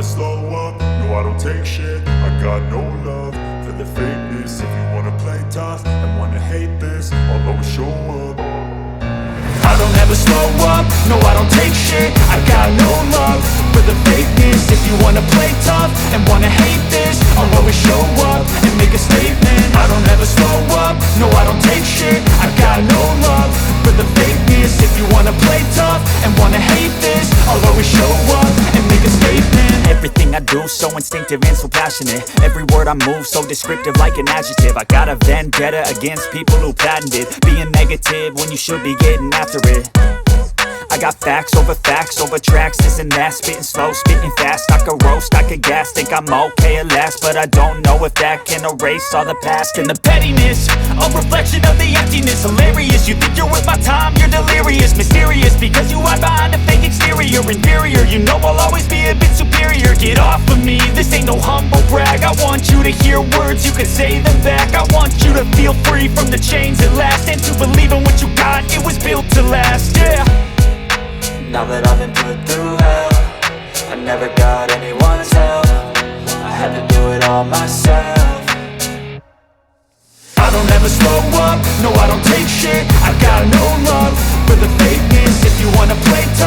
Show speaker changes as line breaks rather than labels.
slow up, no I don't take shit. I got no love for the fakeness. If you wanna play tough and wanna hate this, I'll always show up. I don't ever slow up, no I don't take shit. I got no love for the fakeness. If you wanna play tough and wanna hate this, I'll always show up and make a statement. I don't ever slow up, no I don't take shit. I got no love for the fakeness. If you wanna play tough and wanna hate this, I'll always show up and make a statement.
Everything I do so instinctive and so passionate. Every word I move so descriptive like an adjective. I got a vendetta against people who patented being negative when you should be getting after it. I got facts over tracks, this and that. Spitting slow, spitting fast, I could roast, I could gas. Think I'm okay at last, but I don't know if that can erase all the past. And the pettiness, a reflection of the emptiness. Hilarious, you think you're worth my time, you're delirious. Mysterious, because you hide behind a fake exterior. Inferior, you know I'll always be a bit superior. Get off of me, this ain't no humble brag. I want you to hear words, you can say them back. I want you to feel free from the chains at last, and to believe in what you got, it was built to last, yeah.
Now that I've been put through hell, I never got anyone's help. I had to do it all myself.
I don't ever slow up, no I don't take shit. I got no love for the fakeness. If you wanna play tough